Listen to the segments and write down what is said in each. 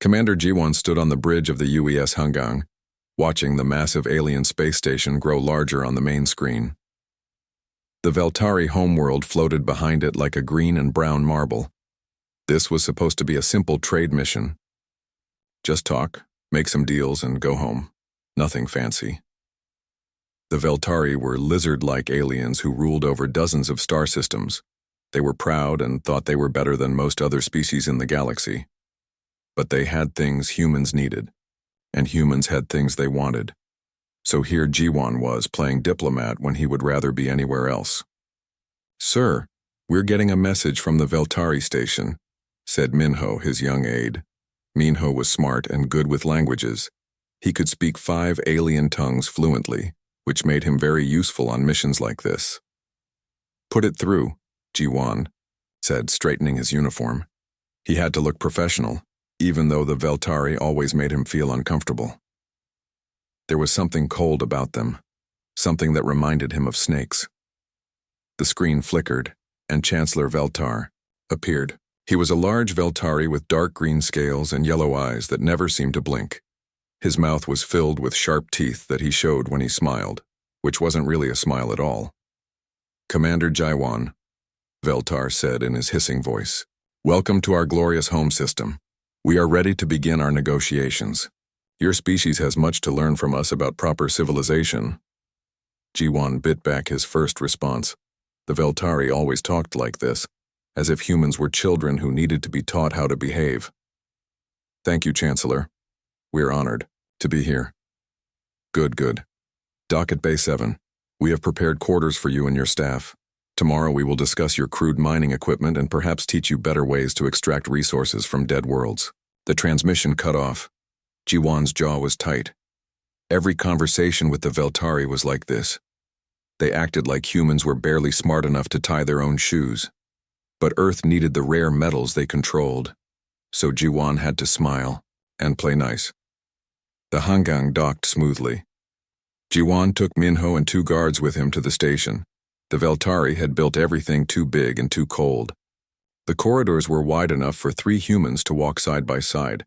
Commander Jiwon stood on the bridge of the UES Hungang, watching the massive alien space station grow larger on the main screen. The Veltari homeworld floated behind it like a green and brown marble. This was supposed to be a simple trade mission. Just talk, make some deals, and go home. Nothing fancy. The Veltari were lizard-like aliens who ruled over dozens of star systems. They were proud and thought they were better than most other species in the galaxy. But they had things humans needed, and humans had things they wanted. So here Jiwon was playing diplomat when he would rather be anywhere else. "Sir, we're getting a message from the Veltari station," said Minho, his young aide. Minho was smart and good with languages. He could speak 5 alien tongues fluently, which made him very useful on missions like this. "Put it through," Jiwon said, straightening his uniform. He had to look professional, even though the Veltari always made him feel uncomfortable. There was something cold about them, something that reminded him of snakes. The screen flickered, and Chancellor Veltar appeared. He was a large Veltari with dark green scales and yellow eyes that never seemed to blink. His mouth was filled with sharp teeth that he showed when he smiled, which wasn't really a smile at all. "Commander Jiwon," Veltar said in his hissing voice, "welcome to our glorious home system. We are ready to begin our negotiations. Your species has much to learn from us about proper civilization." Jiwon bit back his first response. The Veltari always talked like this, as if humans were children who needed to be taught how to behave. "Thank you, Chancellor. We're honored to be here." Good. Dock at Bay 7. We have prepared quarters for you and your staff. Tomorrow we will discuss your crude mining equipment and perhaps teach you better ways to extract resources from dead worlds. The transmission cut off. Jiwon's jaw was tight. Every conversation with the Veltari was like this. They acted like humans were barely smart enough to tie their own shoes. But Earth needed the rare metals they controlled. So Jiwon had to smile and play nice. The Hangang docked smoothly. Jiwon took Minho and 2 guards with him to the station. The Veltari had built everything too big and too cold. The corridors were wide enough for 3 humans to walk side by side,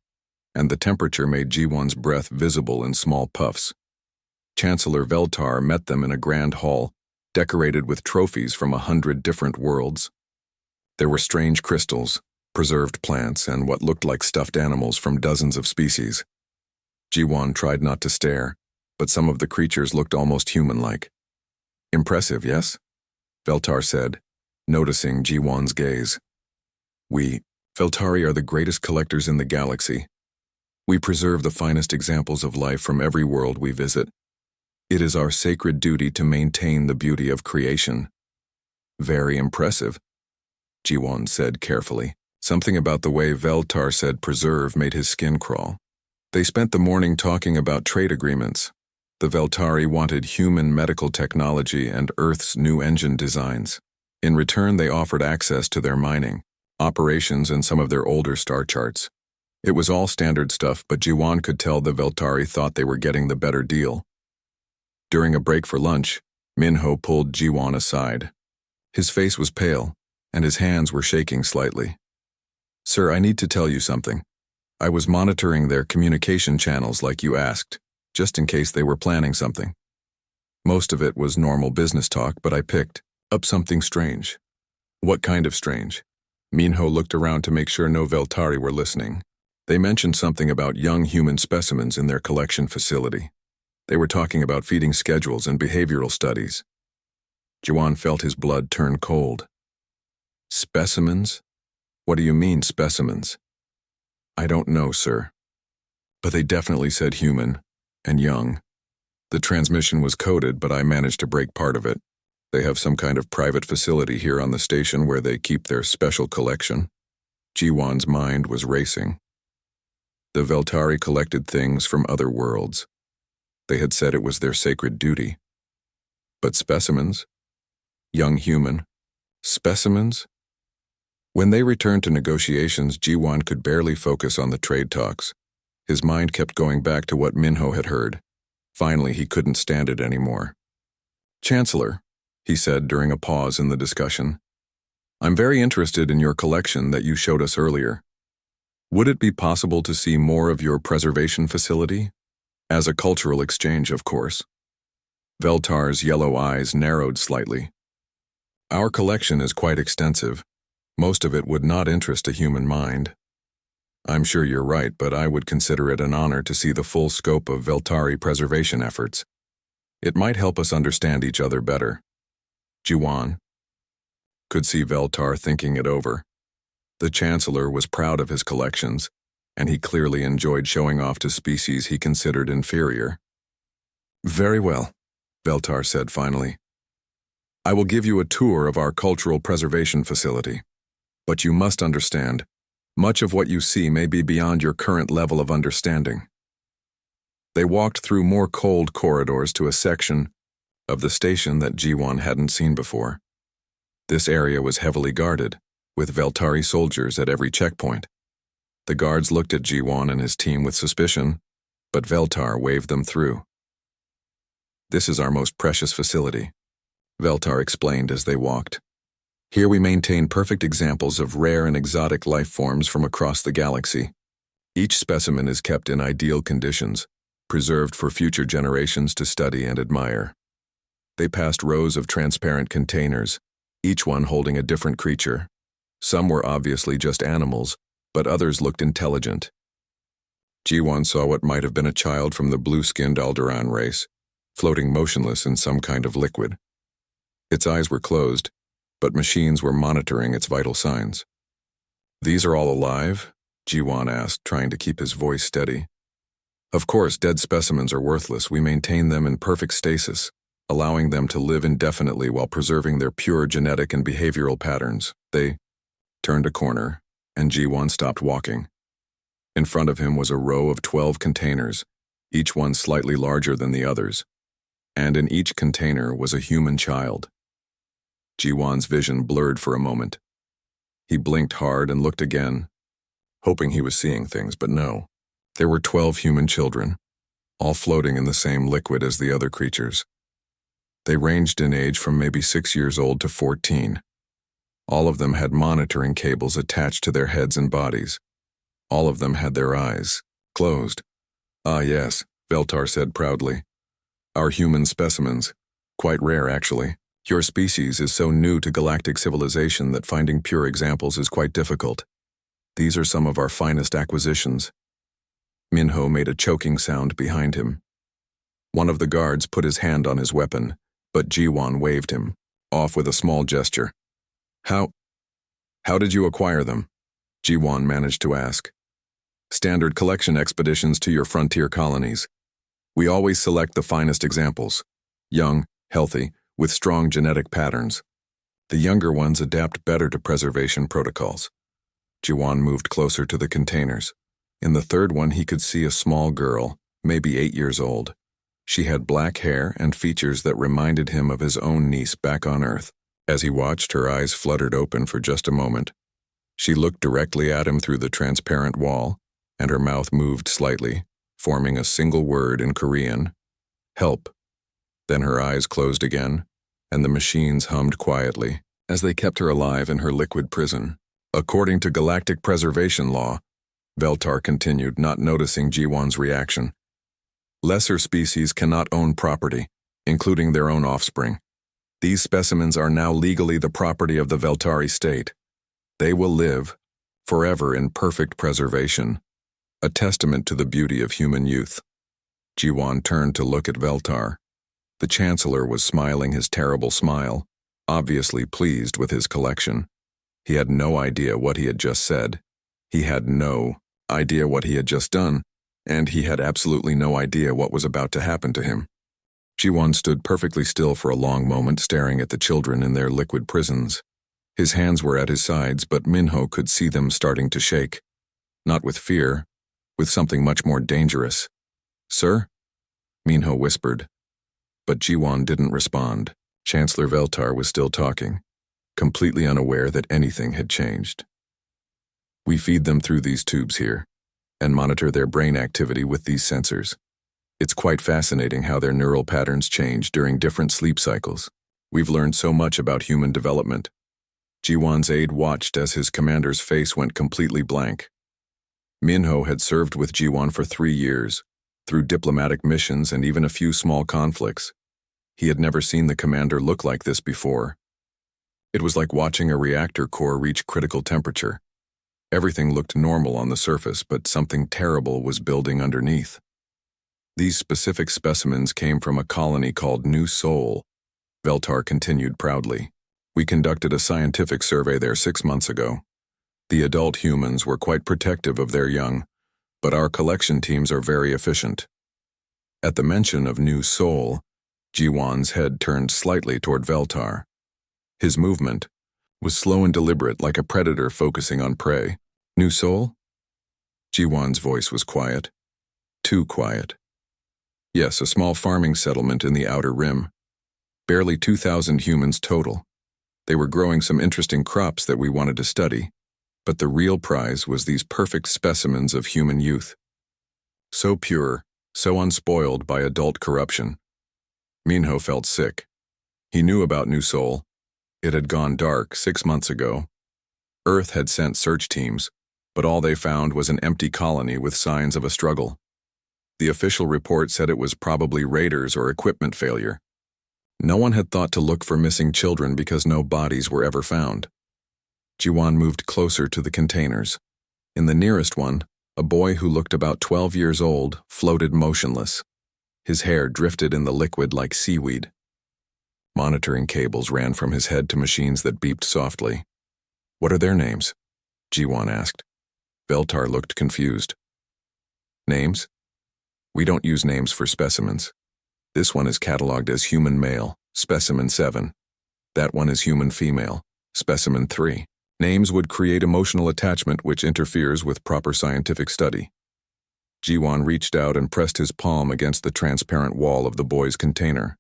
and the temperature made Jiwon's breath visible in small puffs. Chancellor Veltar met them in a grand hall, decorated with trophies from 100 different worlds. There were strange crystals, preserved plants, and what looked like stuffed animals from dozens of species. Jiwon tried not to stare, but some of the creatures looked almost human-like. "Impressive, yes?" Veltar said, noticing Jiwon's gaze. "We, Veltari, are the greatest collectors in the galaxy. We preserve the finest examples of life from every world we visit. It is our sacred duty to maintain the beauty of creation." "Very impressive," Jiwon said carefully. Something about the way Veltar said preserve made his skin crawl. They spent the morning talking about trade agreements. The Veltari wanted human medical technology and Earth's new engine designs. In return, they offered access to their mining, operations, and some of their older star charts. It was all standard stuff, but Jiwon could tell the Veltari thought they were getting the better deal. During a break for lunch, Minho pulled Jiwon aside. His face was pale, and his hands were shaking slightly. "Sir, I need to tell you something. I was monitoring their communication channels like you asked, just in case they were planning something. Most of it was normal business talk, but I picked up something strange." "What kind of strange?" Minho looked around to make sure no Veltari were listening. They mentioned something about young human specimens in their collection facility. They were talking about feeding schedules and behavioral studies. Jiwon felt his blood turn cold. "Specimens? What do you mean, specimens?" "I don't know, sir. But they definitely said human and young. The transmission was coded, but I managed to break part of it. They have some kind of private facility here on the station where they keep their special collection." Jiwon's mind was racing. The Veltari collected things from other worlds. They had said it was their sacred duty. But specimens? Young human? Specimens? When they returned to negotiations, Jiwon could barely focus on the trade talks. His mind kept going back to what Minho had heard. Finally, he couldn't stand it anymore. "Chancellor," he said during a pause in the discussion, "I'm very interested in your collection that you showed us earlier. Would it be possible to see more of your preservation facility? As a cultural exchange, of course. Veltar's yellow eyes narrowed slightly. Our collection is quite extensive. Most of it would not interest a human mind. I'm sure you're right, but I would consider it an honor to see the full scope of Veltari preservation efforts. It might help us understand each other better. Jiwan could see Veltar thinking it over. The Chancellor was proud of his collections, and he clearly enjoyed showing off to species he considered inferior. Very well, Veltar said finally. I will give you a tour of our cultural preservation facility. But you must understand, much of what you see may be beyond your current level of understanding. They walked through more cold corridors to a section of the station that Jiwan hadn't seen before. This area was heavily guarded, with Veltari soldiers at every checkpoint. The guards looked at Jiwan and his team with suspicion, but Veltar waved them through. This is our most precious facility, Veltar explained as they walked. Here we maintain perfect examples of rare and exotic life forms from across the galaxy. Each specimen is kept in ideal conditions, preserved for future generations to study and admire. They passed rows of transparent containers, each one holding a different creature. Some were obviously just animals, but others looked intelligent. Jiwan saw what might have been a child from the blue-skinned Alderaan race, floating motionless in some kind of liquid. Its eyes were closed, but machines were monitoring its vital signs. These are all alive? Jiwan asked, trying to keep his voice steady. Of course, dead specimens are worthless. We maintain them in perfect stasis, allowing them to live indefinitely while preserving their pure genetic and behavioral patterns. They turned a corner, and Jiwan stopped walking. In front of him was a row of 12 containers, each one slightly larger than the others, and in each container was a human child. Jiwan's vision blurred for a moment. He blinked hard and looked again, hoping he was seeing things, but no. There were 12 human children, all floating in the same liquid as the other creatures. They ranged in age from maybe 6 years old to 14. All of them had monitoring cables attached to their heads and bodies. All of them had their eyes closed. Ah yes, Veltar said proudly. Our human specimens. Quite rare, actually. Your species is so new to galactic civilization that finding pure examples is quite difficult. These are some of our finest acquisitions. Minho made a choking sound behind him. One of the guards put his hand on his weapon, but Jiwan waved him off with a small gesture. How did you acquire them? Jiwan managed to ask. Standard collection expeditions to your frontier colonies. We always select the finest examples. Young, healthy, with strong genetic patterns. The younger ones adapt better to preservation protocols. Jiwan moved closer to the containers. In the third one he could see a small girl, maybe 8 years old. She had black hair and features that reminded him of his own niece back on Earth. As he watched, her eyes fluttered open for just a moment. She looked directly at him through the transparent wall, and her mouth moved slightly, forming a single word in Korean. Help. Then her eyes closed again, and the machines hummed quietly, as they kept her alive in her liquid prison. According to galactic preservation law, Veltar continued, not noticing Jiwan's reaction. Lesser species cannot own property, including their own offspring. These specimens are now legally the property of the Veltari state. They will live, forever in perfect preservation, a testament to the beauty of human youth. Jiwan turned to look at Veltar. The Chancellor was smiling his terrible smile, obviously pleased with his collection. He had no idea what he had just said. He had no idea what he had just done, and he had absolutely no idea what was about to happen to him. Jiwan stood perfectly still for a long moment, staring at the children in their liquid prisons. His hands were at his sides, but Minho could see them starting to shake. Not with fear, with something much more dangerous. Sir? Minho whispered. But Jiwan didn't respond. Chancellor Veltar was still talking, completely unaware that anything had changed. We feed them through these tubes here, and monitor their brain activity with these sensors. It's quite fascinating how their neural patterns change during different sleep cycles. We've learned so much about human development. Jiwan's aide watched as his commander's face went completely blank. Minho had served with Jiwon for 3 years, through diplomatic missions and even a few small conflicts. He had never seen the commander look like this before. It was like watching a reactor core reach critical temperature. Everything looked normal on the surface, but something terrible was building underneath. These specific specimens came from a colony called New Sol, Veltar continued proudly. We conducted a scientific survey there 6 months ago. The adult humans were quite protective of their young, but our collection teams are very efficient. At the mention of New Sol, Jiwon's head turned slightly toward Veltar. His movement was slow and deliberate, like a predator focusing on prey. New Sol? Jiwon's voice was quiet. Too quiet. Yes, a small farming settlement in the outer rim. Barely 2,000 humans total. They were growing some interesting crops that we wanted to study, but the real prize was these perfect specimens of human youth. So pure, so unspoiled by adult corruption. Minho felt sick. He knew about New Sol. It had gone dark 6 months ago. Earth had sent search teams, but all they found was an empty colony with signs of a struggle. The official report said it was probably raiders or equipment failure. No one had thought to look for missing children because no bodies were ever found. Jiwon moved closer to the containers. In the nearest one, a boy who looked about 12 years old floated motionless. His hair drifted in the liquid like seaweed. Monitoring cables ran from his head to machines that beeped softly. "What are their names?" Jiwon asked. Veltar looked confused. "Names? We don't use names for specimens. This one is cataloged as human male, specimen 7. That one is human female, specimen 3. Names would create emotional attachment which interferes with proper scientific study." Jiwon reached out and pressed his palm against the transparent wall of the boy's container.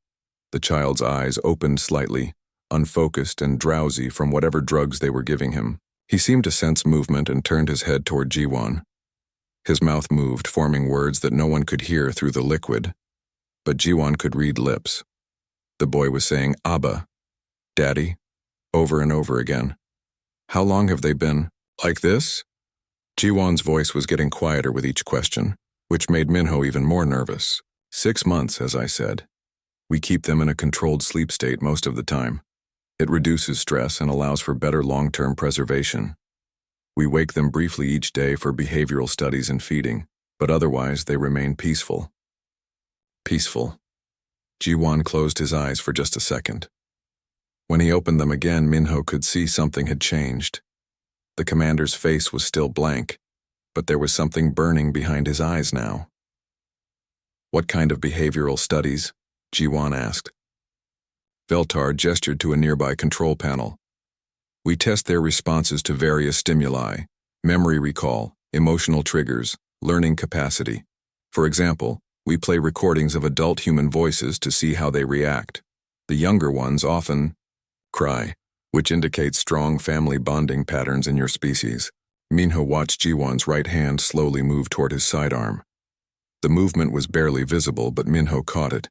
The child's eyes opened slightly, unfocused and drowsy from whatever drugs they were giving him. He seemed to sense movement and turned his head toward Jiwon. His mouth moved, forming words that no one could hear through the liquid. But Jiwon could read lips. The boy was saying, "Abba, Daddy," over and over again. "How long have they been like this?" Jiwon's voice was getting quieter with each question, which made Minho even more nervous. 6 months, as I said. We keep them in a controlled sleep state most of the time. It reduces stress and allows for better long-term preservation. We wake them briefly each day for behavioral studies and feeding, but otherwise they remain peaceful. Peaceful. Jiwon closed his eyes for just a second. When he opened them again, Minho could see something had changed. The commander's face was still blank, but there was something burning behind his eyes now. "What kind of behavioral studies?" Jiwon asked. Veltar gestured to a nearby control panel. "We test their responses to various stimuli, memory recall, emotional triggers, learning capacity. For example, we play recordings of adult human voices to see how they react. The younger ones often cry, which indicates strong family bonding patterns in your species." Minho watched Jiwon's right hand slowly move toward his sidearm. The movement was barely visible, but Minho caught it.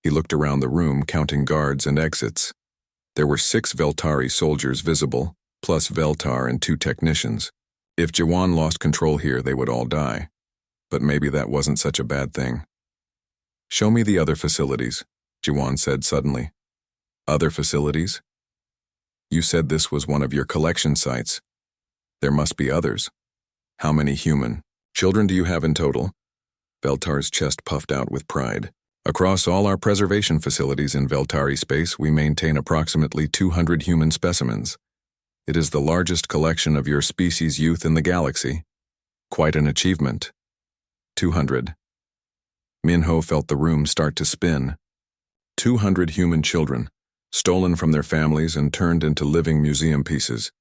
He looked around the room, counting guards and exits. There were 6 Veltari soldiers visible, plus Veltar and 2 technicians. If Jiwon lost control here, they would all die. But maybe that wasn't such a bad thing. "Show me the other facilities," Jiwon said suddenly. "Other facilities? You said this was one of your collection sites. There must be others. How many human children do you have in total?" Veltar's chest puffed out with pride. "Across all our preservation facilities in Veltari space, we maintain approximately 200 human specimens. It is the largest collection of your species' youth in the galaxy. Quite an achievement." 200. Minho felt the room start to spin. 200 human children, stolen from their families and turned into living museum pieces.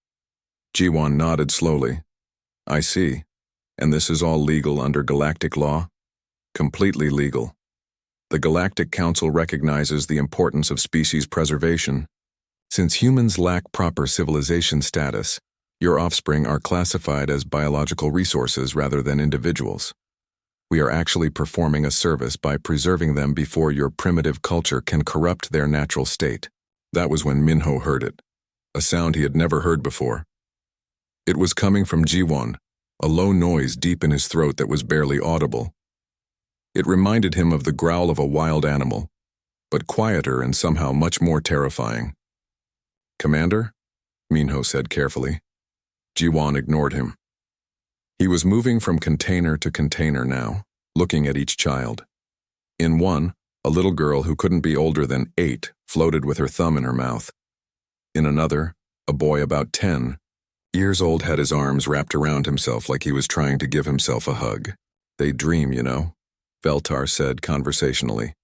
Jiwon nodded slowly. "I see. And this is all legal under galactic law?" "Completely legal. The Galactic Council recognizes the importance of species preservation. Since humans lack proper civilization status, your offspring are classified as biological resources rather than individuals. We are actually performing a service by preserving them before your primitive culture can corrupt their natural state." That was when Minho heard it, a sound he had never heard before. It was coming from Jiwon, a low noise deep in his throat that was barely audible. It reminded him of the growl of a wild animal, but quieter and somehow much more terrifying. "Commander?" Minho said carefully. Jiwan ignored him. He was moving from container to container now, looking at each child. In one, a little girl who couldn't be older than 8 floated with her thumb in her mouth. In another, a boy about 10 years old had his arms wrapped around himself like he was trying to give himself a hug. "They dream, you know," Veltar said conversationally.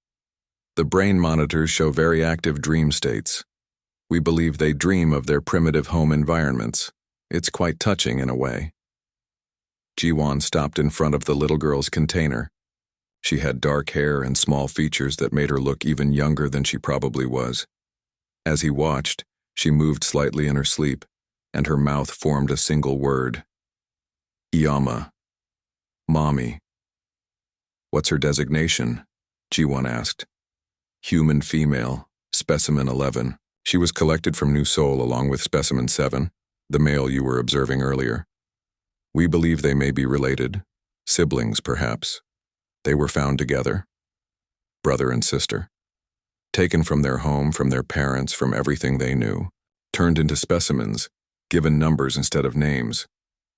"The brain monitors show very active dream states. We believe they dream of their primitive home environments. It's quite touching in a way." Jiwan stopped in front of the little girl's container. She had dark hair and small features that made her look even younger than she probably was. As he watched, she moved slightly in her sleep, and her mouth formed a single word. "Iyama. Mommy." "What's her designation?" Jiwan asked. "Human female, specimen 11. She was collected from New Seoul along with specimen 7, the male you were observing earlier. We believe they may be related, siblings perhaps. They were found together, brother and sister, taken from their home, from their parents, from everything they knew, turned into specimens, given numbers instead of names."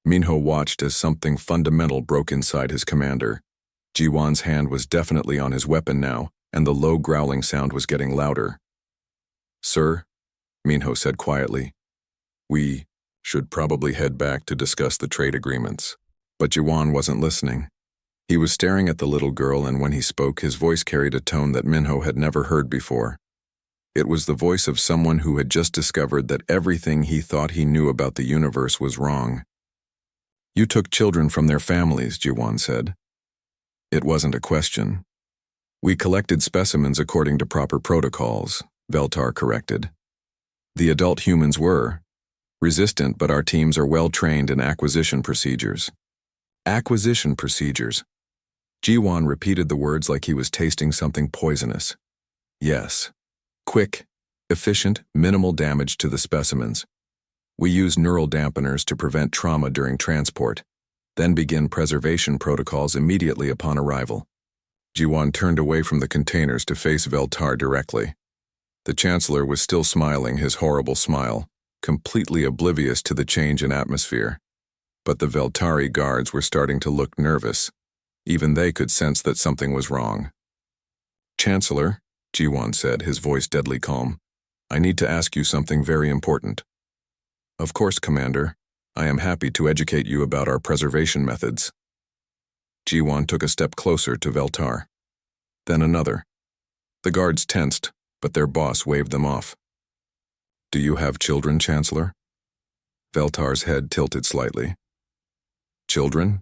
Minho watched as something fundamental broke inside his commander. Jiwan's hand was definitely on his weapon now, and the low growling sound was getting louder. "Sir," Minho said quietly, "we should probably head back to discuss the trade agreements." But Jiwan wasn't listening. He was staring at the little girl, and when he spoke, his voice carried a tone that Minho had never heard before. It was the voice of someone who had just discovered that everything he thought he knew about the universe was wrong. "You took children from their families," Jiwan said. "It wasn't a question. We collected specimens according to proper protocols," Veltar corrected. "The adult humans were resistant, but our teams are well trained in acquisition procedures." "Acquisition procedures." Jiwan repeated the words like he was tasting something poisonous. "Yes. Quick, efficient, minimal damage to the specimens. We use neural dampeners to prevent trauma during transport, then begin preservation protocols immediately upon arrival." Jiwan turned away from the containers to face Veltar directly. The Chancellor was still smiling his horrible smile, completely oblivious to the change in atmosphere. But the Veltari guards were starting to look nervous. Even they could sense that something was wrong. "Chancellor," Jiwan said, his voice deadly calm, "I need to ask you something very important." "Of course, Commander. I am happy to educate you about our preservation methods." Jiwan took a step closer to Veltar. Then another. The guards tensed, but their boss waved them off. "Do you have children, Chancellor?" Veltar's head tilted slightly. "Children?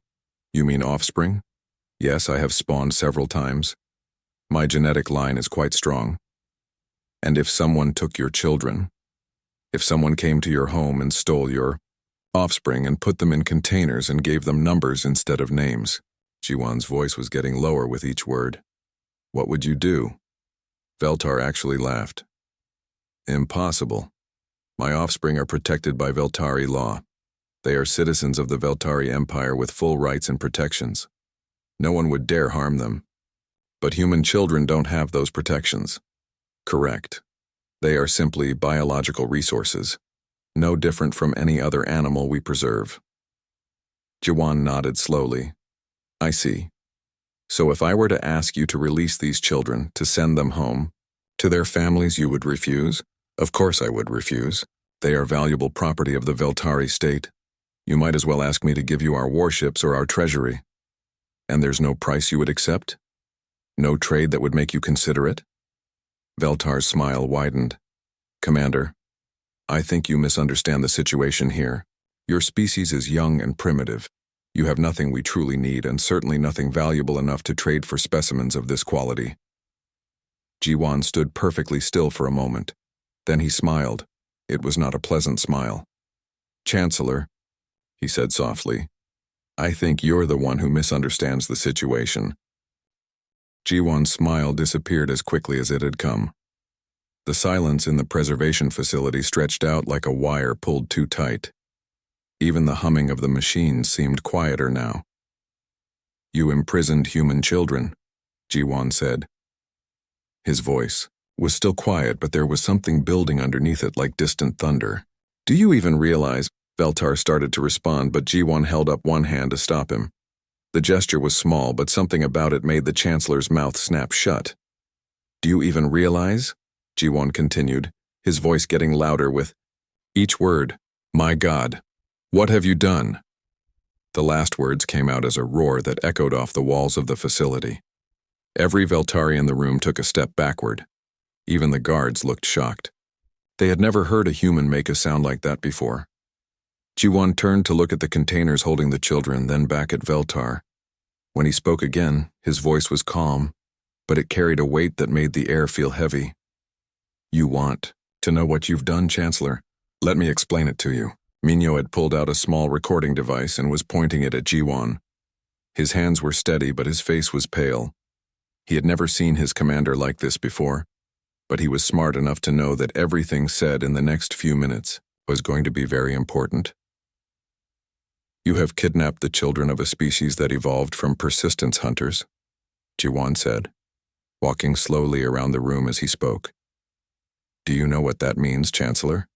You mean offspring? Yes, I have spawned several times. My genetic line is quite strong. And if someone took your children, if someone came to your home and stole your offspring and put them in containers and gave them numbers instead of names," Jiwan's voice was getting lower with each word, "what would you do?" Veltar actually laughed. "Impossible. My offspring are protected by Veltari law. They are citizens of the Veltari Empire with full rights and protections. No one would dare harm them. But human children don't have those protections." "Correct. They are simply biological resources, no different from any other animal we preserve." Jiwan nodded slowly. "I see. So if I were to ask you to release these children, to send them home, to their families, you would refuse?" "Of course I would refuse. They are valuable property of the Veltari state. You might as well ask me to give you our warships or our treasury." "And there's no price you would accept? No trade that would make you consider it?" Veltar's smile widened. "Commander, I think you misunderstand the situation here. Your species is young and primitive. You have nothing we truly need, and certainly nothing valuable enough to trade for specimens of this quality." Jiwan stood perfectly still for a moment. Then he smiled. It was not a pleasant smile. "Chancellor," he said softly, "I think you're the one who misunderstands the situation." Jiwan's smile disappeared as quickly as it had come. The silence in the preservation facility stretched out like a wire pulled too tight. Even the humming of the machines seemed quieter now. "You imprisoned human children," Jiwon said. His voice was still quiet, but there was something building underneath it like distant thunder. "Do you even realize?" Veltar started to respond, but Jiwon held up one hand to stop him. The gesture was small, but something about it made the Chancellor's mouth snap shut. "Do you even realize?" Jiwon continued, his voice getting louder with each word. "My God, what have you done?" The last words came out as a roar that echoed off the walls of the facility. Every Veltari in the room took a step backward. Even the guards looked shocked. They had never heard a human make a sound like that before. Jiwon turned to look at the containers holding the children, then back at Veltar. When he spoke again, his voice was calm, but it carried a weight that made the air feel heavy. "You want to know what you've done, Chancellor? Let me explain it to you." Minho had pulled out a small recording device and was pointing it at Jiwon. His hands were steady, but his face was pale. He had never seen his commander like this before, but he was smart enough to know that everything said in the next few minutes was going to be very important. "You have kidnapped the children of a species that evolved from persistence hunters," Jiwon said, walking slowly around the room as he spoke. "Do you know what that means, Chancellor?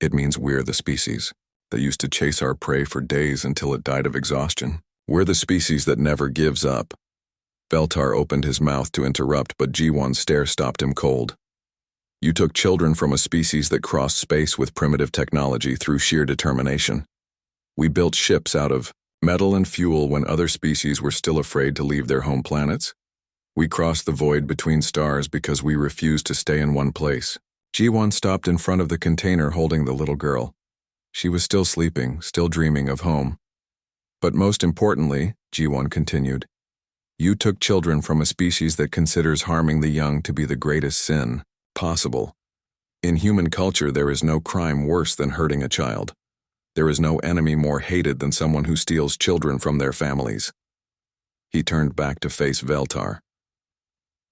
It means we're the species that used to chase our prey for days until it died of exhaustion. We're the species that never gives up." Veltar opened his mouth to interrupt, but Jiwon's stare stopped him cold. "You took children from a species that crossed space with primitive technology through sheer determination. We built ships out of metal and fuel when other species were still afraid to leave their home planets. We crossed the void between stars because we refused to stay in one place." Jiwon stopped in front of the container holding the little girl. She was still sleeping, still dreaming of home. "But most importantly," Jiwon continued, "you took children from a species that considers harming the young to be the greatest sin possible. In human culture, there is no crime worse than hurting a child. There is no enemy more hated than someone who steals children from their families." He turned back to face Veltar.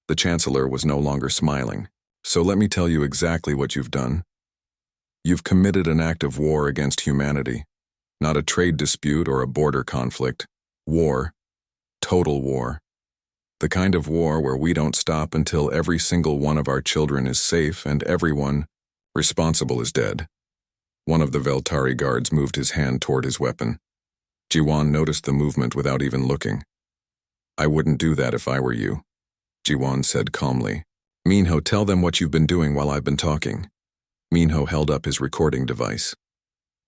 The Chancellor was no longer smiling. "So let me tell you exactly what you've done. You've committed an act of war against humanity. Not a trade dispute or a border conflict. War. Total war. The kind of war where we don't stop until every single one of our children is safe and everyone responsible is dead." One of the Veltari guards moved his hand toward his weapon. Jiwon noticed the movement without even looking. "I wouldn't do that if I were you," Jiwon said calmly. "Minho, tell them what you've been doing while I've been talking." Minho held up his recording device.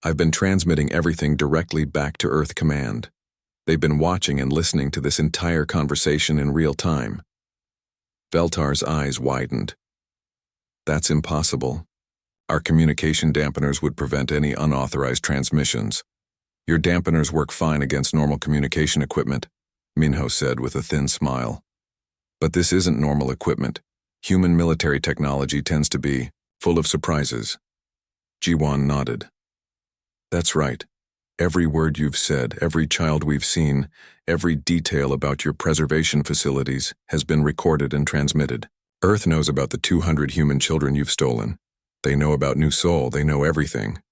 "I've been transmitting everything directly back to Earth Command. They've been watching and listening to this entire conversation in real time." Veltar's eyes widened. "That's impossible. Our communication dampeners would prevent any unauthorized transmissions. Your dampeners work fine against normal communication equipment," Minho said with a thin smile. "But this isn't normal equipment. Human military technology tends to be full of surprises." Jiwon nodded. "That's right. Every word you've said, every child we've seen, every detail about your preservation facilities has been recorded and transmitted. Earth knows about the 200 human children you've stolen. They know about New Sol, they know everything."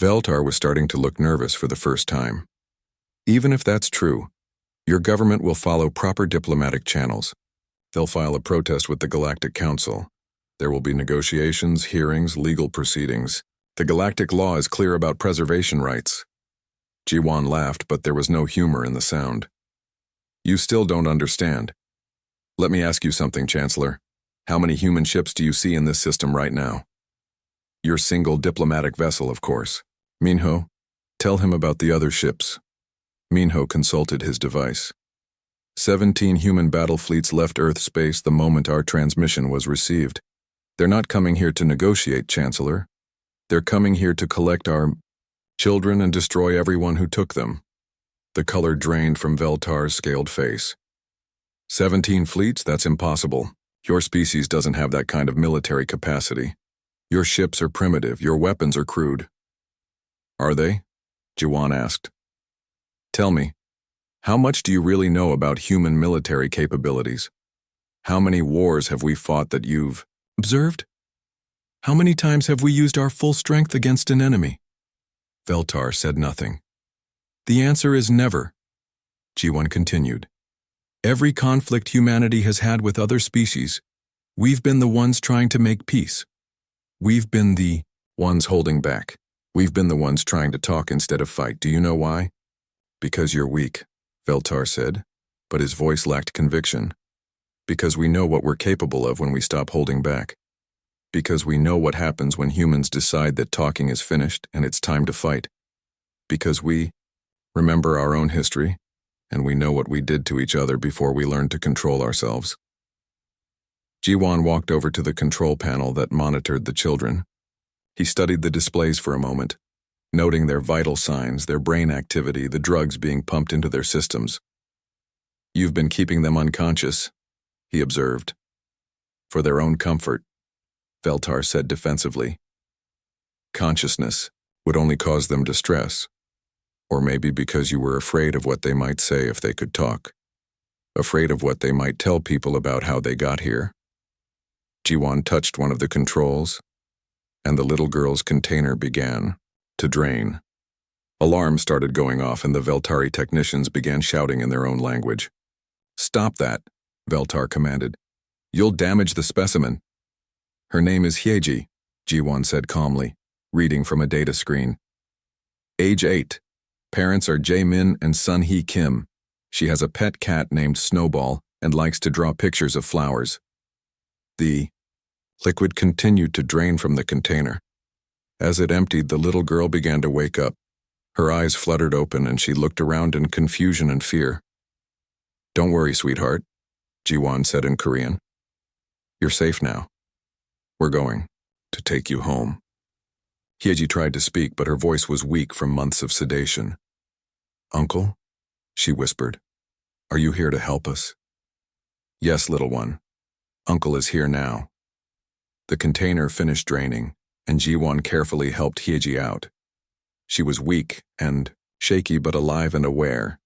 Veltar was starting to look nervous for the first time. "Even if that's true, your government will follow proper diplomatic channels. They'll file a protest with the Galactic Council. There will be negotiations, hearings, legal proceedings. The Galactic law is clear about preservation rights." Jiwon laughed, but there was no humor in the sound. "You still don't understand. Let me ask you something, Chancellor. How many human ships do you see in this system right now?" "Your single diplomatic vessel, of course." "Minho, tell him about the other ships." Minho consulted his device. 17 human battle fleets left Earth space the moment our transmission was received. They're not coming here to negotiate, Chancellor. They're coming here to collect our children and destroy everyone who took them." The color drained from Veltar's scaled face. 17 fleets? That's impossible. Your species doesn't have that kind of military capacity. Your ships are primitive, your weapons are crude." "Are they?" Jiwon asked. "Tell me, how much do you really know about human military capabilities? How many wars have we fought that you've observed? How many times have we used our full strength against an enemy? Veltar said nothing. The answer is never, G1 continued. Every conflict humanity has had with other species, we've been the ones trying to make peace. We've been the ones holding back. We've been the ones trying to talk instead of fight. Do you know why? Because you're weak, Veltar said, but his voice lacked conviction. Because we know what we're capable of when we stop holding back. Because we know what happens when humans decide that talking is finished and it's time to fight. Because we remember our own history, and we know what we did to each other before we learned to control ourselves. G1 walked over to the control panel that monitored the children. He studied the displays for a moment, noting their vital signs, their brain activity, the drugs being pumped into their systems. You've been keeping them unconscious, he observed. For their own comfort, Veltar said defensively. Consciousness would only cause them distress. Or maybe because you were afraid of what they might say if they could talk. Afraid of what they might tell people about how they got here. G1 touched one of the controls, and the little girl's container began to drain. Alarms started going off and the Veltari technicians began shouting in their own language. Stop that, Veltar commanded. You'll damage the specimen. Her name is Hyeji, G1 said calmly, reading from a data screen. Age 8. Parents are Jae-min and Sun Hee Kim. She has a pet cat named Snowball and likes to draw pictures of flowers. The liquid continued to drain from the container. As it emptied, the little girl began to wake up. Her eyes fluttered open and she looked around in confusion and fear. Don't worry, sweetheart, Ji-won said in Korean. You're safe now. We're going to take you home. Hyeji tried to speak, but her voice was weak from months of sedation. Uncle, she whispered, are you here to help us? Yes, little one. Uncle is here now. The container finished draining, and Ji-won carefully helped Hyeji out. She was weak and shaky but alive and aware.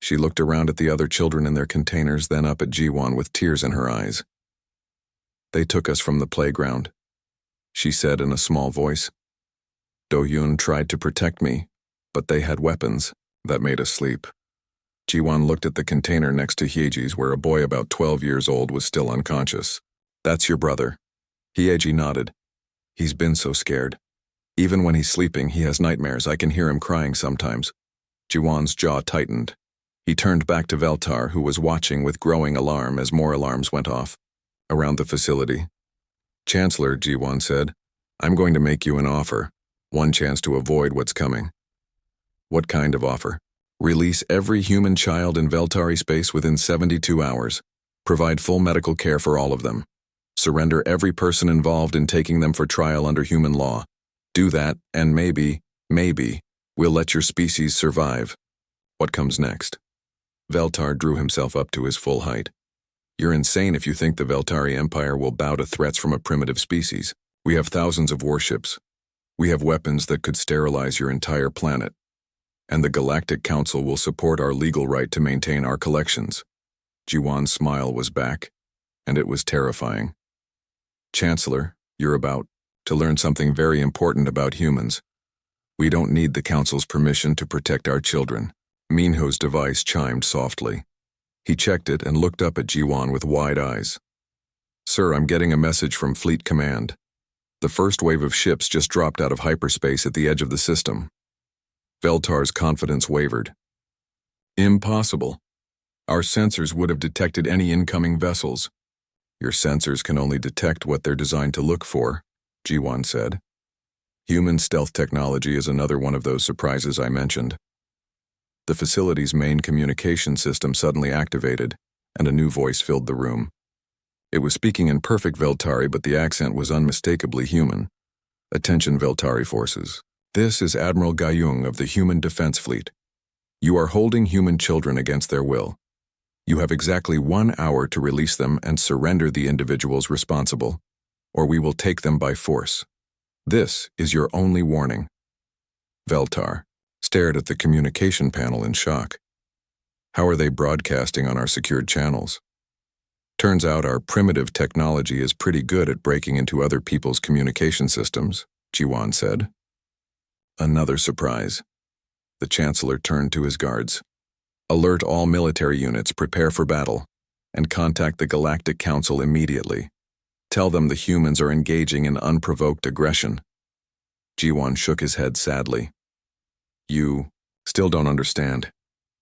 She looked around at the other children in their containers, then up at Ji-won with tears in her eyes. They took us from the playground, she said in a small voice. Do-hyun tried to protect me, but they had weapons that made us sleep. Ji-won looked at the container next to Hyeji's where a boy about 12 years old was still unconscious. That's your brother. Hyeji nodded. He's been so scared. Even when he's sleeping, he has nightmares. I can hear him crying sometimes. Ji-won's jaw tightened. He turned back to Veltar, who was watching with growing alarm as more alarms went off. Around the facility. Chancellor, Ji-won said, I'm going to make you an offer. One chance to avoid what's coming. What kind of offer? Release every human child in Veltari space within 72 hours. Provide full medical care for all of them. Surrender every person involved in taking them for trial under human law. Do that, and maybe, we'll let your species survive. What comes next? Veltar drew himself up to his full height. You're insane if you think the Veltari Empire will bow to threats from a primitive species. We have thousands of warships. We have weapons that could sterilize your entire planet. And the Galactic Council will support our legal right to maintain our collections. Ji-won's smile was back, and it was terrifying. Chancellor, you're about to learn something very important about humans. We don't need the Council's permission to protect our children. Minho's device chimed softly. He checked it and looked up at Ji-won with wide eyes. Sir, I'm getting a message from Fleet Command. The first wave of ships just dropped out of hyperspace at the edge of the system. Veltar's confidence wavered. Impossible. Our sensors would have detected any incoming vessels. Your sensors can only detect what they're designed to look for, Ji-won said. Human stealth technology is another one of those surprises I mentioned. The facility's main communication system suddenly activated, and a new voice filled the room. It was speaking in perfect Veltari, but the accent was unmistakably human. Attention, Veltari forces. This is Admiral Gayung of the Human Defense Fleet. You are holding human children against their will. You have exactly 1 hour to release them and surrender the individuals responsible, or we will take them by force. This is your only warning. Veltar stared at the communication panel in shock. How are they broadcasting on our secured channels? Turns out our primitive technology is pretty good at breaking into other people's communication systems, Ji-won said. Another surprise. The Chancellor turned to his guards. Alert all military units, prepare for battle, and contact the Galactic Council immediately. Tell them the humans are engaging in unprovoked aggression. Jiwan shook his head sadly. You still don't understand.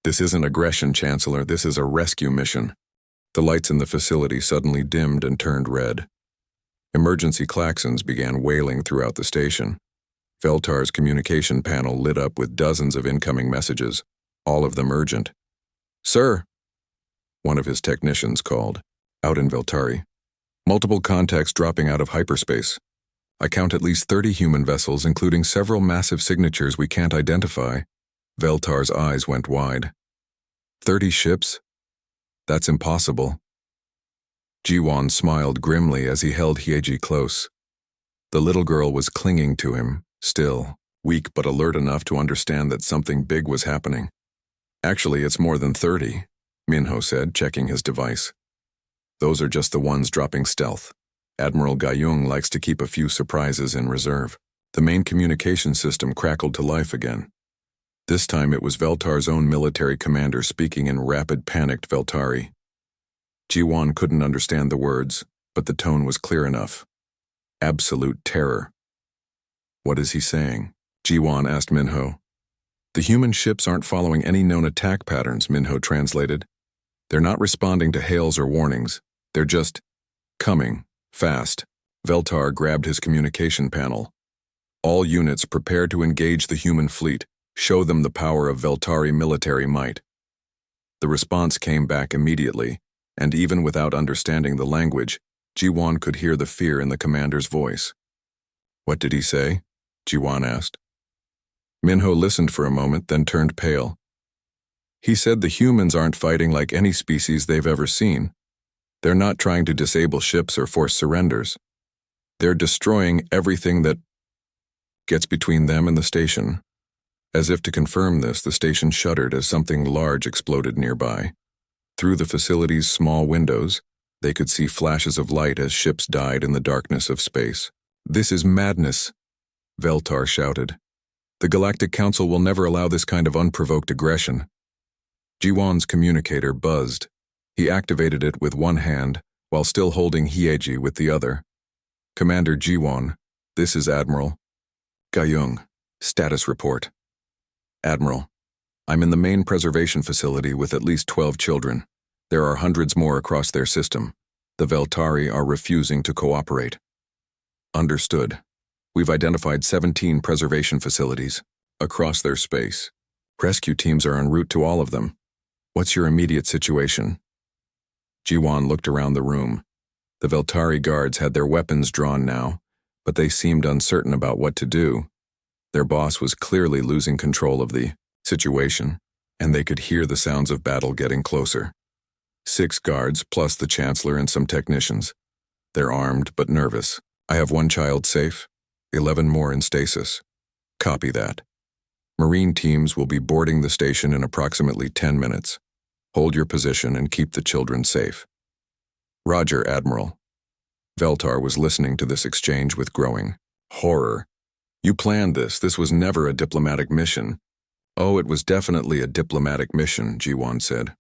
This isn't aggression, Chancellor, this is a rescue mission. The lights in the facility suddenly dimmed and turned red. Emergency klaxons began wailing throughout the station. Veltar's communication panel lit up with dozens of incoming messages, all of them urgent. Sir, one of his technicians called, out in Veltari. Multiple contacts dropping out of hyperspace. I count at least 30 human vessels, including several massive signatures we can't identify. Veltar's eyes went wide. 30 ships? That's impossible. Jiwan smiled grimly as he held Hyeji close. The little girl was clinging to him, still, weak but alert enough to understand that something big was happening. Actually, it's more than 30, Minho said, checking his device. Those are just the ones dropping stealth. Admiral Gayung likes to keep a few surprises in reserve. The main communication system crackled to life again. This time it was Veltar's own military commander speaking in rapid, panicked Veltari. Jiwan couldn't understand the words, but the tone was clear enough. Absolute terror. What is he saying? Jiwan asked Minho. The human ships aren't following any known attack patterns, Minho translated. They're not responding to hails or warnings. They're just coming, fast. Veltar grabbed his communication panel. All units prepare to engage the human fleet. Show them the power of Veltari military might. The response came back immediately, and even without understanding the language, Jiwan could hear the fear in the commander's voice. What did he say? Jiwan asked. Minho listened for a moment, then turned pale. He said the humans aren't fighting like any species they've ever seen. They're not trying to disable ships or force surrenders. They're destroying everything that gets between them and the station. As if to confirm this, the station shuddered as something large exploded nearby. Through the facility's small windows, they could see flashes of light as ships died in the darkness of space. This is madness, Veltar shouted. The Galactic Council will never allow this kind of unprovoked aggression. Jiwan's communicator buzzed. He activated it with one hand, while still holding Hyeji with the other. Commander Jiwan, this is Admiral Gayung. Status report. Admiral, I'm in the main preservation facility with at least 12 children. There are hundreds more across their system. The Veltari are refusing to cooperate. Understood. We've identified 17 preservation facilities across their space. Rescue teams are en route to all of them. What's your immediate situation? Jiwan looked around the room. The Veltari guards had their weapons drawn now, but they seemed uncertain about what to do. Their boss was clearly losing control of the situation, and they could hear the sounds of battle getting closer. 6 guards, plus the Chancellor and some technicians. They're armed but nervous. I have 1 child safe, 11 more in stasis. Copy that. Marine teams will be boarding the station in approximately 10 minutes. Hold your position and keep the children safe. Roger, Admiral. Veltar was listening to this exchange with growing horror. You planned this. This was never a diplomatic mission. Oh, it was definitely a diplomatic mission, Jiwan said.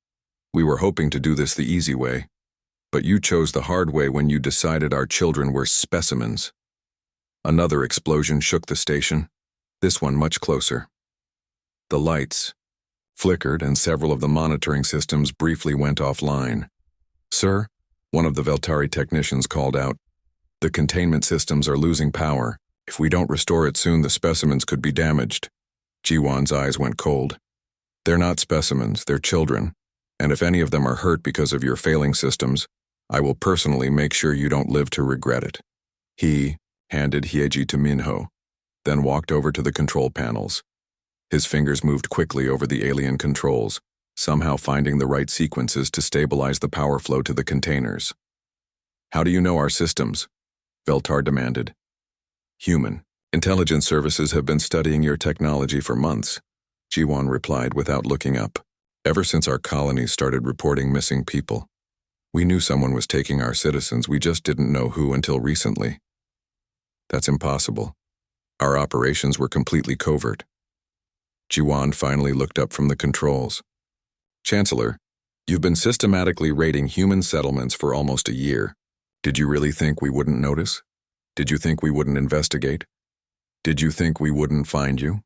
We were hoping to do this the easy way. But you chose the hard way when you decided our children were specimens. Another explosion shook the station, this one much closer. The lights flickered and several of the monitoring systems briefly went offline. Sir, one of the Veltari technicians called out. The containment systems are losing power. If we don't restore it soon, the specimens could be damaged. Jiwan's eyes went cold. They're not specimens, they're children. And if any of them are hurt because of your failing systems, I will personally make sure you don't live to regret it. He handed Hyeji to Minho, then walked over to the control panels. His fingers moved quickly over the alien controls, somehow finding the right sequences to stabilize the power flow to the containers. How do you know our systems? Veltar demanded. Human. Intelligence services have been studying your technology for months, Jiwan replied without looking up. Ever since our colonies started reporting missing people. We knew someone was taking our citizens, we just didn't know who until recently. That's impossible. Our operations were completely covert. Jiwan finally looked up from the controls. Chancellor, you've been systematically raiding human settlements for almost a year. Did you really think we wouldn't notice? Did you think we wouldn't investigate? Did you think we wouldn't find you?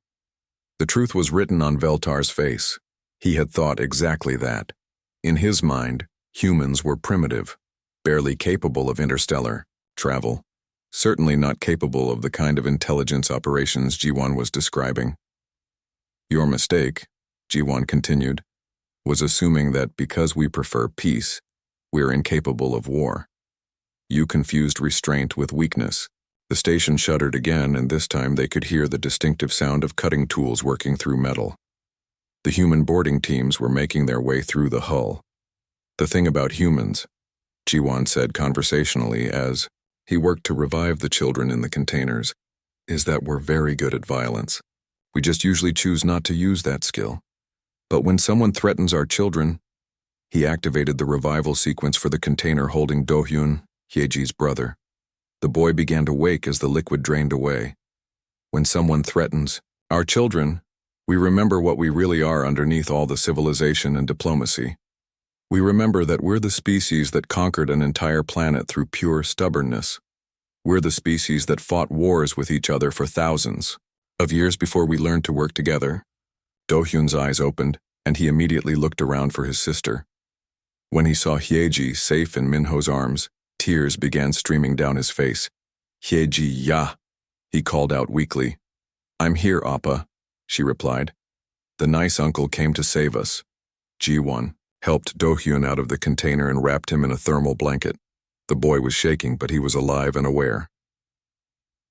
The truth was written on Veltar's face. He had thought exactly that. In his mind, humans were primitive, barely capable of interstellar travel, certainly not capable of the kind of intelligence operations Jiwan was describing. Your mistake, Jiwan continued, was assuming that because we prefer peace, we're incapable of war. You confused restraint with weakness. The station shuddered again, and this time they could hear the distinctive sound of cutting tools working through metal. The human boarding teams were making their way through the hull. The thing about humans, Jiwan said conversationally as he worked to revive the children in the containers, is that we're very good at violence. We just usually choose not to use that skill. But when someone threatens our children, he activated the revival sequence for the container holding Do-hyun, Hyeji's brother. The boy began to wake as the liquid drained away. When someone threatens our children, we remember what we really are underneath all the civilization and diplomacy. We remember that we're the species that conquered an entire planet through pure stubbornness. We're the species that fought wars with each other for thousands of years before we learned to work together. Do-hyun's eyes opened, and he immediately looked around for his sister. When he saw Hyeji safe in Minho's arms, tears began streaming down his face. Hyeji, ya, he called out weakly. I'm here, Appa, she replied. The nice uncle came to save us. Ji-won helped Do-hyun out of the container and wrapped him in a thermal blanket. The boy was shaking, but he was alive and aware.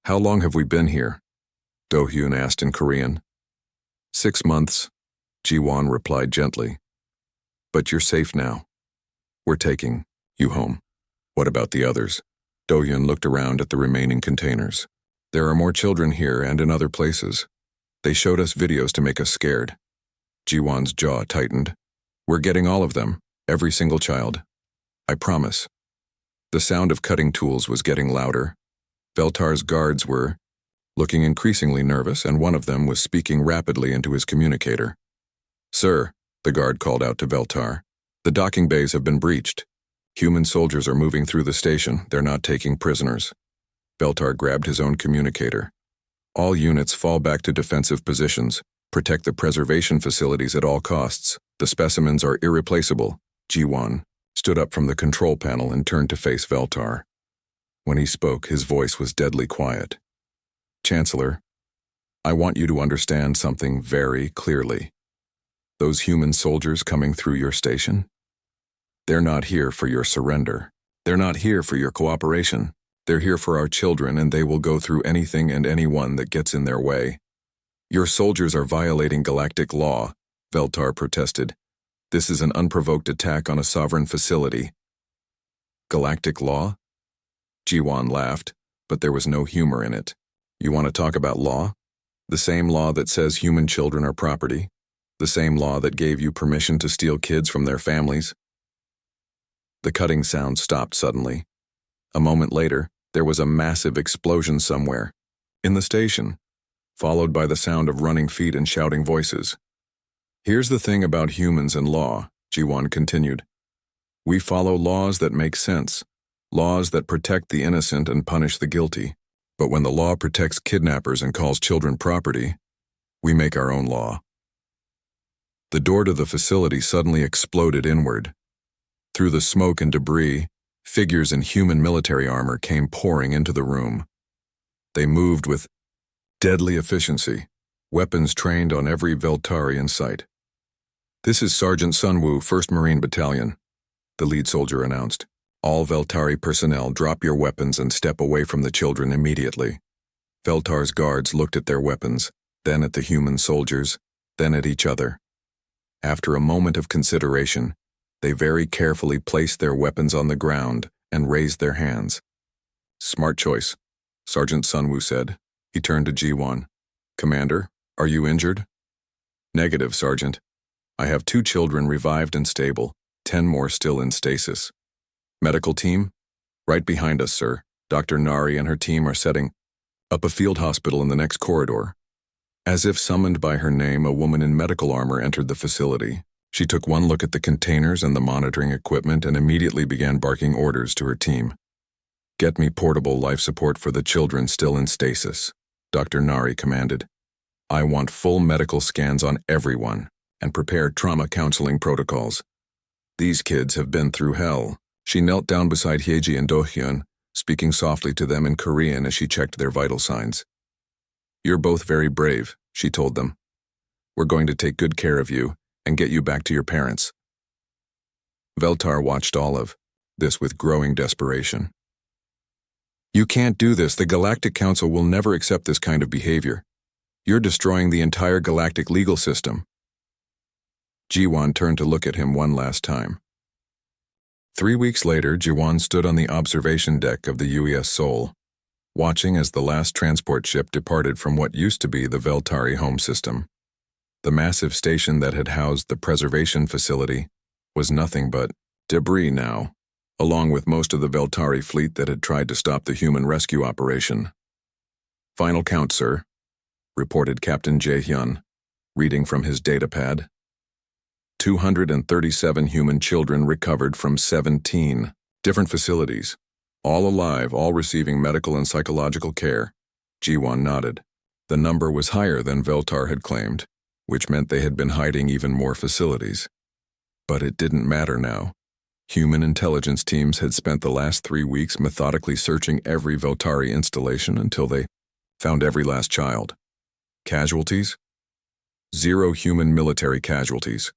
How long have we been here? Do-hyun asked in Korean. 6 months, Ji-won replied gently. But you're safe now. We're taking you home. What about the others? Do-hyun looked around at the remaining containers. There are more children here and in other places. They showed us videos to make us scared. Ji-won's jaw tightened. We're getting all of them, every single child. I promise. The sound of cutting tools was getting louder. Veltar's guards were looking increasingly nervous, and one of them was speaking rapidly into his communicator. Sir, the guard called out to Veltar, the docking bays have been breached. Human soldiers are moving through the station. They're not taking prisoners. Veltar grabbed his own communicator. All units fall back to defensive positions. Protect the preservation facilities at all costs. The specimens are irreplaceable. Ji-won stood up from the control panel and turned to face Veltar. When he spoke, his voice was deadly quiet. Chancellor, I want you to understand something very clearly. Those human soldiers coming through your station? They're not here for your surrender. They're not here for your cooperation. They're here for our children, and they will go through anything and anyone that gets in their way. Your soldiers are violating galactic law, Veltar protested. This is an unprovoked attack on a sovereign facility. Galactic law? Ji-won laughed, but there was no humor in it. You want to talk about law? The same law that says human children are property? The same law that gave you permission to steal kids from their families? The cutting sound stopped suddenly. A moment later, there was a massive explosion somewhere, in the station, followed by the sound of running feet and shouting voices. Here's the thing about humans and law, Ji-won continued. We follow laws that make sense, laws that protect the innocent and punish the guilty. But when the law protects kidnappers and calls children property, we make our own law. The door to the facility suddenly exploded inward. Through the smoke and debris, figures in human military armor came pouring into the room. They moved with deadly efficiency, weapons trained on every Veltari in sight. This is Sergeant Sunwoo, 1st Marine Battalion, the lead soldier announced. All Veltari personnel, drop your weapons and step away from the children immediately. Veltar's guards looked at their weapons, then at the human soldiers, then at each other. After a moment of consideration, they very carefully placed their weapons on the ground and raised their hands. Smart choice, Sergeant Sunwoo said. He turned to Ji-won. Commander, are you injured? Negative, Sergeant. I have 2 children revived and stable, 10 more still in stasis. Medical team? Right behind us, sir. Dr. Nari and her team are setting. up a field hospital in the next corridor. As if summoned by her name, a woman in medical armor entered the facility. She took one look at the containers and the monitoring equipment and immediately began barking orders to her team. "Get me portable life support for the children still in stasis," Dr. Nari commanded. "I want full medical scans on everyone and prepared trauma counseling protocols. These kids have been through hell." She knelt down beside Hyeji and Dohyun, speaking softly to them in Korean as she checked their vital signs. "You're both very brave," she told them. "We're going to take good care of you and get you back to your parents." Veltar watched all of this with growing desperation. "You can't do this. The Galactic Council will never accept this kind of behavior. You're destroying the entire galactic legal system." Jiwon turned to look at him one last time. 3 weeks later, Jiwon stood on the observation deck of the UES Seoul, watching as the last transport ship departed from what used to be the Veltari home system. The massive station that had housed the preservation facility was nothing but debris now, along with most of the Veltari fleet that had tried to stop the human rescue operation. "Final count, sir," reported Captain Jae-hyun, reading from his datapad. 237 human children recovered from 17 different facilities, all alive, all receiving medical and psychological care. Jiwon nodded. The number was higher than Veltar had claimed, which meant they had been hiding even more facilities. But it didn't matter now. Human intelligence teams had spent the last 3 weeks methodically searching every Veltari installation until they found every last child. Casualties? 0 human military casualties.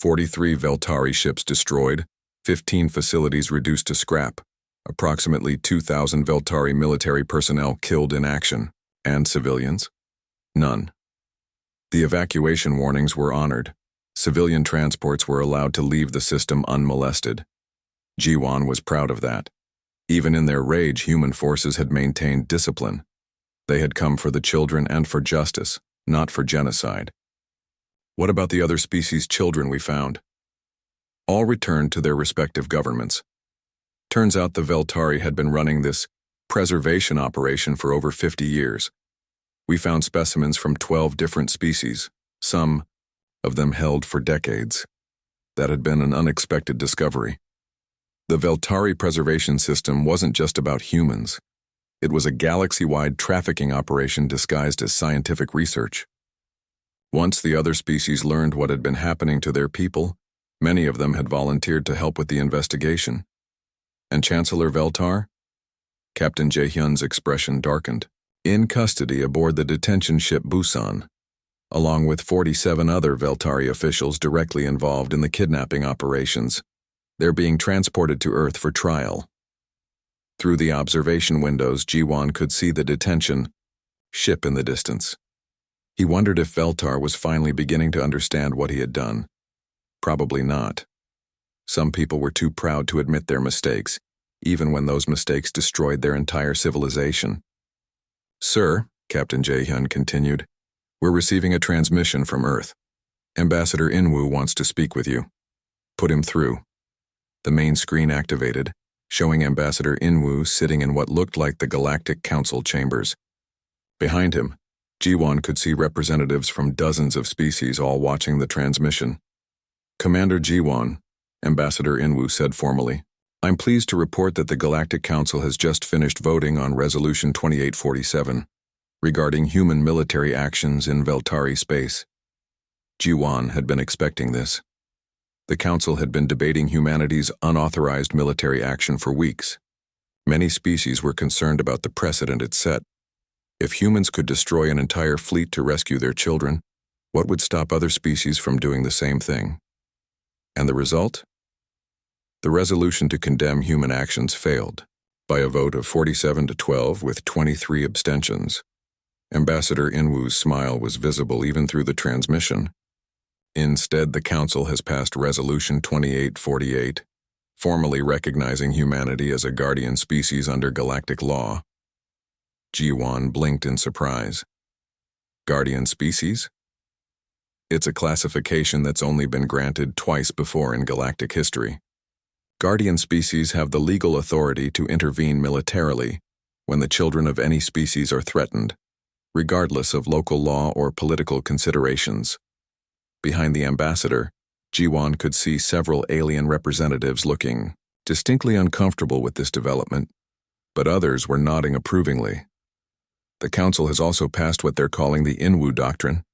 43 Veltari ships destroyed, 15 facilities reduced to scrap, approximately 2,000 Veltari military personnel killed in action, and civilians? None. The evacuation warnings were honored. Civilian transports were allowed to leave the system unmolested. Jiwon was proud of that. Even in their rage, human forces had maintained discipline. They had come for the children and for justice, not for genocide. "What about the other species' children we found?" All returned to their respective governments. Turns out the Veltari had been running this preservation operation for over 50 years. We found specimens from 12 different species, some of them held for decades. That had been an unexpected discovery. The Veltari preservation system wasn't just about humans. It was a galaxy-wide trafficking operation disguised as scientific research. Once the other species learned what had been happening to their people, many of them had volunteered to help with the investigation. And Chancellor Veltar? Captain Jae-hyun's expression darkened. In custody aboard the detention ship Busan, along with 47 other Veltari officials directly involved in the kidnapping operations. They're being transported to Earth for trial. Through the observation windows, Jiwon could see the detention ship in the distance. He wondered if Veltar was finally beginning to understand what he had done. Probably not. Some people were too proud to admit their mistakes, even when those mistakes destroyed their entire civilization. "Sir," Captain Jae-hyun continued, "we're receiving a transmission from Earth. Ambassador Inwoo wants to speak with you." "Put him through." The main screen activated, showing Ambassador Inwoo sitting in what looked like the Galactic Council chambers. Behind him, Jiwon could see representatives from dozens of species all watching the transmission. "Commander Jiwon," Ambassador Inwoo said formally, "I'm pleased to report that the Galactic Council has just finished voting on Resolution 2847 regarding human military actions in Veltari space." Jiwon had been expecting this. The Council had been debating humanity's unauthorized military action for weeks. Many species were concerned about the precedent it set. If humans could destroy an entire fleet to rescue their children, what would stop other species from doing the same thing? And the result? The resolution to condemn human actions failed, by a vote of 47 to 12 with 23 abstentions. Ambassador Inwoo's smile was visible even through the transmission. Instead, the Council has passed Resolution 2848, formally recognizing humanity as a guardian species under galactic law. Jiwon blinked in surprise. Guardian species? It's a classification that's only been granted twice before in galactic history. Guardian species have the legal authority to intervene militarily, when the children of any species are threatened, regardless of local law or political considerations. Behind the ambassador, Jiwon could see several alien representatives looking distinctly uncomfortable with this development, but others were nodding approvingly. The council has also passed what they're calling the Inwu Doctrine,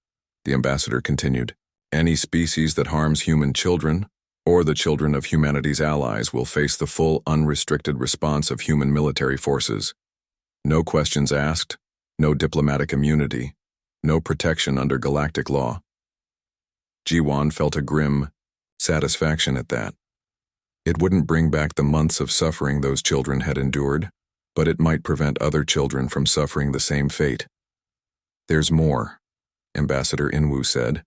the ambassador continued. Any species that harms human children, or the children of humanity's allies, will face the full unrestricted response of human military forces. No questions asked, no diplomatic immunity, no protection under galactic law. Jiwon felt a grim satisfaction at that. It wouldn't bring back the months of suffering those children had endured, but it might prevent other children from suffering the same fate. There's more, Ambassador Inwu said.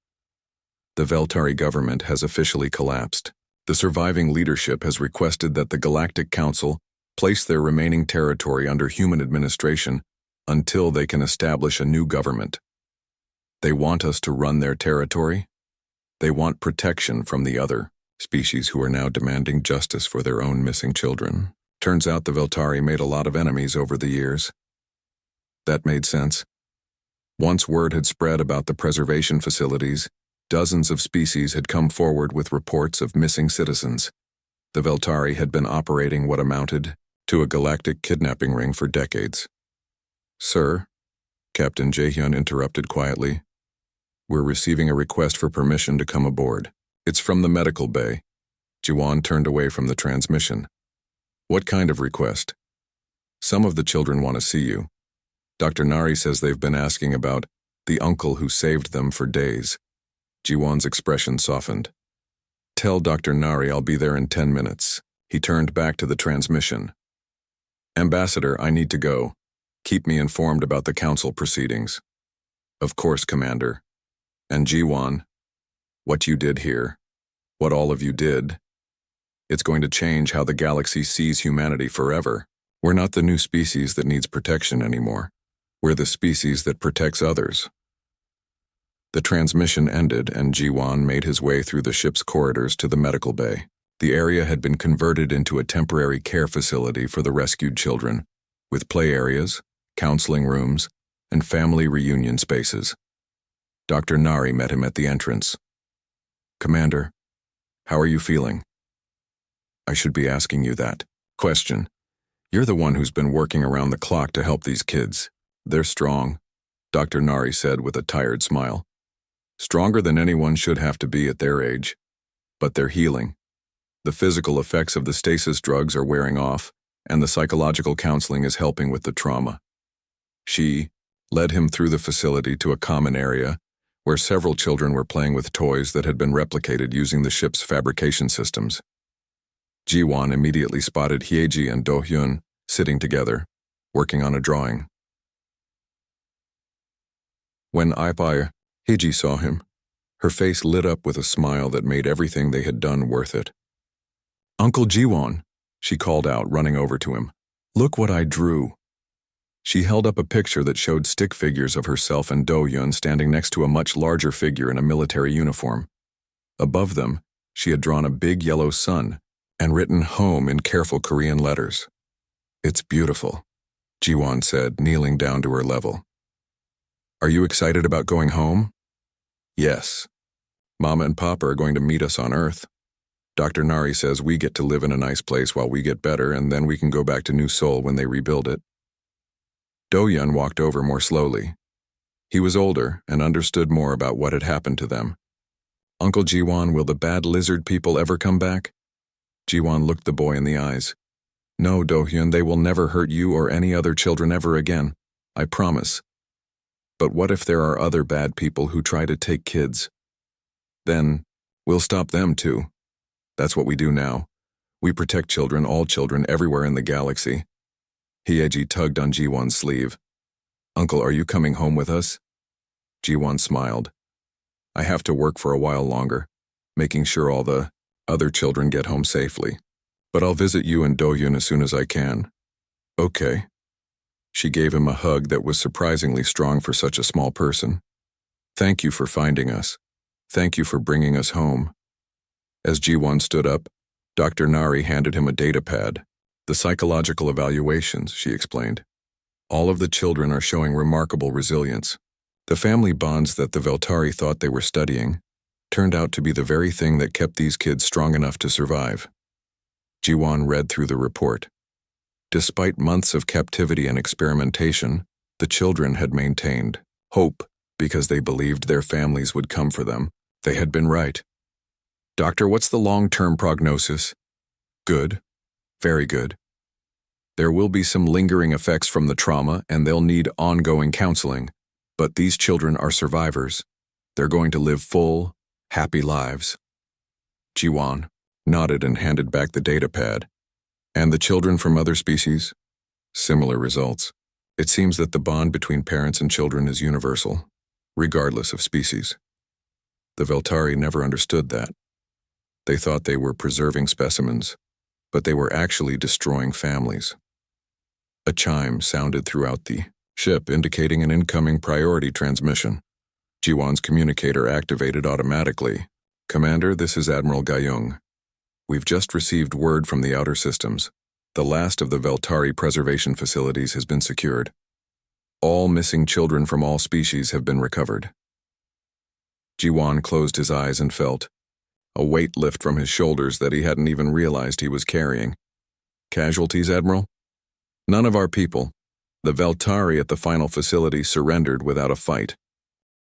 The Veltari government has officially collapsed. The surviving leadership has requested that the Galactic Council place their remaining territory under human administration until they can establish a new government. They want us to run their territory. They want protection from the other species who are now demanding justice for their own missing children. Turns out the Veltari made a lot of enemies over the years. That made sense. Once word had spread about the preservation facilities, dozens of species had come forward with reports of missing citizens. The Veltari had been operating what amounted to a galactic kidnapping ring for decades. Sir, Captain Jaehyun interrupted quietly, we're receiving a request for permission to come aboard. It's from the medical bay. Jiwon turned away from the transmission. What kind of request? Some of the children want to see you. Dr. Nari says they've been asking about the uncle who saved them for days. Jiwon's expression softened. Tell Dr. Nari I'll be there in 10 minutes. He turned back to the transmission. Ambassador, I need to go. Keep me informed about the council proceedings. Of course, Commander. And Jiwon, what you did here, what all of you did, it's going to change how the galaxy sees humanity forever. We're not the new species that needs protection anymore. We're the species that protects others. The transmission ended and Jiwon made his way through the ship's corridors to the medical bay. The area had been converted into a temporary care facility for the rescued children, with play areas, counseling rooms, and family reunion spaces. Dr. Nari met him at the entrance. Commander, how are you feeling? I should be asking you that question. You're the one who's been working around the clock to help these kids. They're strong, Dr. Nari said with a tired smile. Stronger than anyone should have to be at their age. But they're healing. The physical effects of the stasis drugs are wearing off, and the psychological counseling is helping with the trauma. She led him through the facility to a common area where several children were playing with toys that had been replicated using the ship's fabrication systems. Jiwon immediately spotted Hyeji and Do-hyun sitting together, working on a drawing. When Hyeji saw him, her face lit up with a smile that made everything they had done worth it. Uncle Jiwon, she called out, running over to him. Look what I drew. She held up a picture that showed stick figures of herself and Do-hyun standing next to a much larger figure in a military uniform. Above them, she had drawn a big yellow sun and written home in careful Korean letters. It's beautiful, Jiwon said, kneeling down to her level. Are you excited about going home? Yes. Mama and Papa are going to meet us on Earth. Dr. Nari says we get to live in a nice place while we get better, and then we can go back to New Seoul when they rebuild it. Do-hyun walked over more slowly. He was older and understood more about what had happened to them. Uncle Jiwon, will the bad lizard people ever come back? Jiwon looked the boy in the eyes. No, Do-hyun, they will never hurt you or any other children ever again. I promise. But what if there are other bad people who try to take kids? Then, we'll stop them too. That's what we do now. We protect children, all children, everywhere in the galaxy. Hyeji tugged on Jiwon's sleeve. Uncle, are you coming home with us? Jiwon smiled. I have to work for a while longer, making sure all the other children get home safely. But I'll visit you and Do-hyun as soon as I can. Okay. She gave him a hug that was surprisingly strong for such a small person. Thank you for finding us. Thank you for bringing us home. As Jiwon stood up, Dr. Nari handed him a data pad. The psychological evaluations, she explained. All of the children are showing remarkable resilience. The family bonds that the Veltari thought they were studying turned out to be the very thing that kept these kids strong enough to survive. Jiwan read through the report. Despite months of captivity and experimentation, the children had maintained hope because they believed their families would come for them. They had been right. Doctor, what's the long-term prognosis? Good. Very good. There will be some lingering effects from the trauma and they'll need ongoing counseling, but these children are survivors. They're going to live full, happy lives. Jiwan nodded and handed back the data pad. And the children from other species? Similar results. It seems that the bond between parents and children is universal, regardless of species. The Veltari never understood that. They thought they were preserving specimens, but they were actually destroying families. A chime sounded throughout the ship, indicating an incoming priority transmission. Jiwan's communicator activated automatically. Commander, this is Admiral Gayung. We've just received word from the outer systems. The last of the Veltari preservation facilities has been secured. All missing children from all species have been recovered. Jiwan closed his eyes and felt a weight lift from his shoulders that he hadn't even realized he was carrying. Casualties, Admiral? None of our people. The Veltari at the final facility surrendered without a fight.